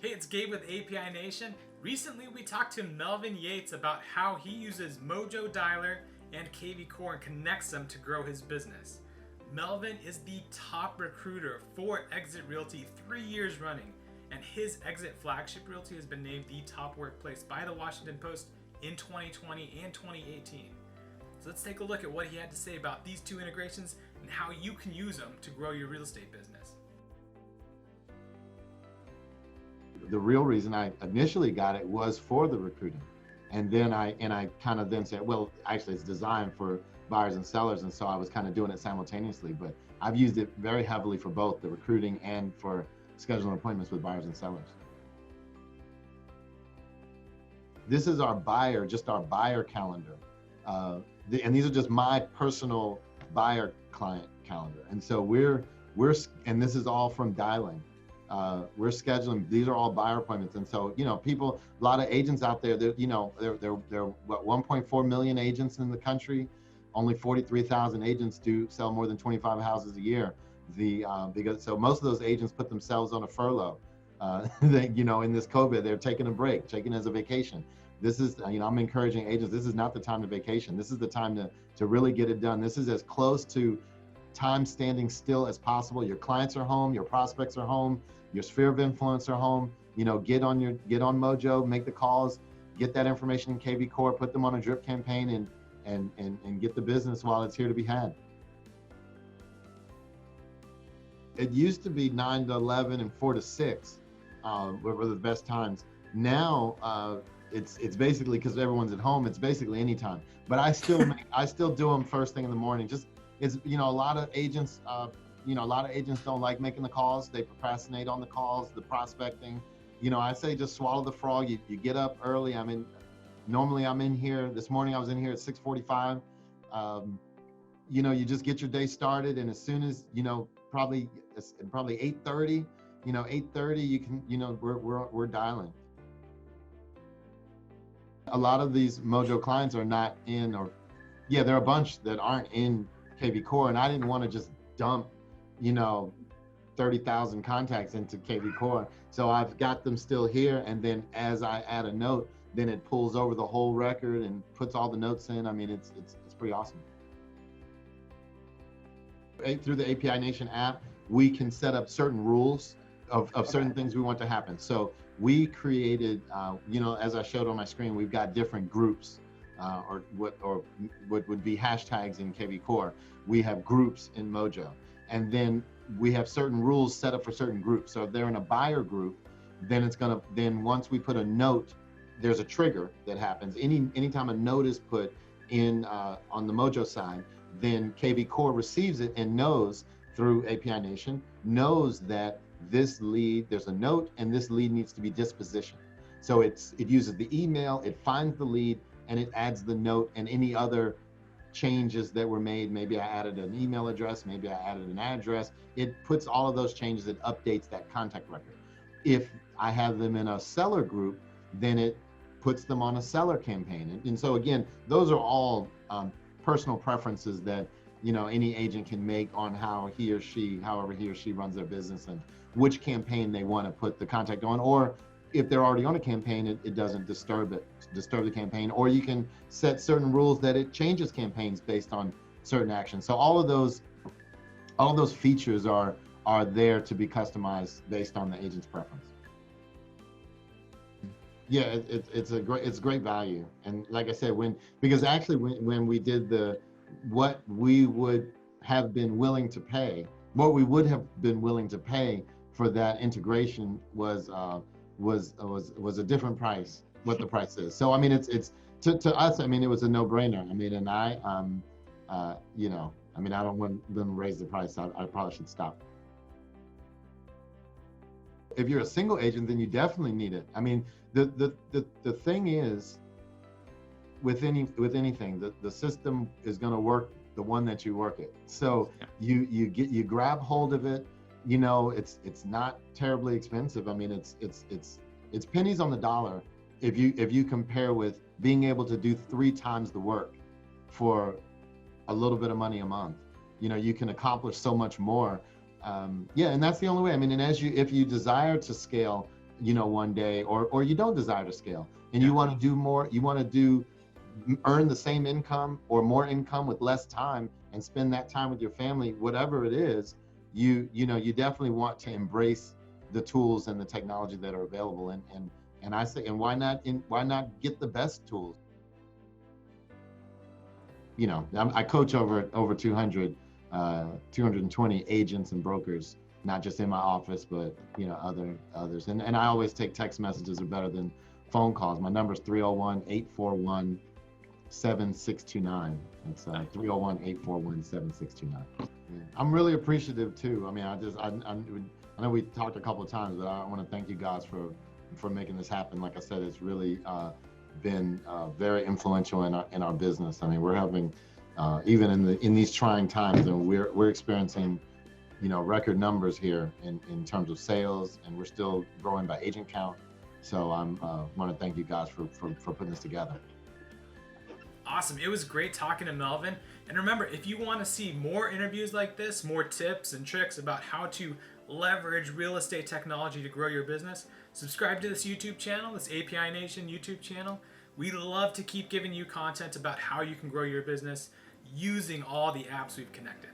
Hey, it's Gabe with API Nation. Recently, we talked to Melvin Yates about how he uses Mojo Dialer and kvCORE and connects them to grow his business. Melvin is the top recruiter for Exit Realty 3 years running, and his Exit Flagship Realty has been named the top workplace by the Washington Post in 2020 and 2018. So let's take a look at what he had to say about these two integrations and how you can use them to grow your real estate business. The real reason I initially got it was for the recruiting. And then I kind of then said, well, actually it's designed for buyers and sellers. And so I was kind of doing it simultaneously, but I've used it very heavily for both the recruiting and for scheduling appointments with buyers and sellers. This is our buyer, just our buyer calendar. And these are just my personal buyer client calendar. And so and this is all from dialing. We're scheduling, these are all buyer appointments. And so, people, a lot of agents out there, there what, 1.4 million agents in the country. Only 43,000 agents do sell more than 25 houses a year. So most of those agents put themselves on a furlough. In this COVID, they're taking a break, taking it as a vacation. This is, I'm encouraging agents, this is not the time to vacation. This is the time to really get it done. This is as close to time standing still as possible. Your clients are home, your prospects are home, your sphere of influence are home. Get on Mojo, make the calls, get that information in kvCORE, put them on a drip campaign and get the business while it's here to be had. It used to be 9 to 11 and 4 to 6 were the best times. Now it's basically, because everyone's at home, it's basically any time. But I still do them first thing in the morning. It's, a lot of agents don't like making the calls. They procrastinate on the calls, the prospecting. I say just swallow the frog. You get up early. Normally I'm in here. This morning I was in here at 6:45. You just get your day started, and as soon as probably 8:30. 8:30 you can. We're dialing. A lot of these Mojo clients are not in, there are a bunch that aren't in kvCORE, and I didn't want to just dump 30,000 contacts into kvCORE. So I've got them still here, and then as I add a note, then it pulls over the whole record and puts all the notes in. It's pretty awesome. Through the API Nation app, we can set up certain rules of certain things we want to happen. So we created, as I showed on my screen, we've got different groups. Or what would be hashtags in kvCORE. We have groups in Mojo, and then we have certain rules set up for certain groups. So if they're in a buyer group, then once we put a note, there's a trigger that happens. Anytime a note is put in on the Mojo side, then kvCORE receives it and knows through API Nation, knows that this lead, there's a note, and this lead needs to be dispositioned. So it uses the email, it finds the lead, and it adds the note and any other changes that were made. Maybe I added an email address, maybe I added an address. It puts all of those changes, it updates that contact record. If I have them in a seller group, then it puts them on a seller campaign. And so again, those are all personal preferences that any agent can make on however he or she runs their business and which campaign they want to put the contact on, or if they're already on a campaign, it doesn't disturb the campaign, or you can set certain rules that it changes campaigns based on certain actions. So all of those features are there to be customized based on the agent's preference. Yeah, it's great value. And like I said, when we did what we would have been willing to pay for that integration was a different price, what the price is. So it's to us, it was a no-brainer. I don't want them to raise the price. I probably should stop. If you're a single agent, then you definitely need it. The thing is, with anything, the system is going to work the one that you work it. So you grab hold of it. It's not terribly expensive. It's pennies on the dollar if you compare with being able to do 3 times the work for a little bit of money a month. You can accomplish so much more. And that's the only way. And if you desire to scale, one day, or you don't desire to scale and you want to do more, you want to earn the same income or more income with less time and spend that time with your family, whatever it is, you definitely want to embrace the tools and the technology that are available. And I say, and why not get the best tools? I coach over 220 agents and brokers, not just in my office, but others. And I always take text messages are better than phone calls. My number is 301-841-7629. It's 301-841-7629. I'm really appreciative too. I mean, I know we talked a couple of times, but I want to thank you guys for making this happen. Like I said, it's really been very influential in our business. I mean, we're having even in these trying times, and we're experiencing record numbers here in terms of sales, and we're still growing by agent count. So I want to thank you guys for putting this together. Awesome. It was great talking to Melvin. And remember, if you want to see more interviews like this, more tips and tricks about how to leverage real estate technology to grow your business, subscribe to this YouTube channel, this API Nation YouTube channel. We love to keep giving you content about how you can grow your business using all the apps we've connected.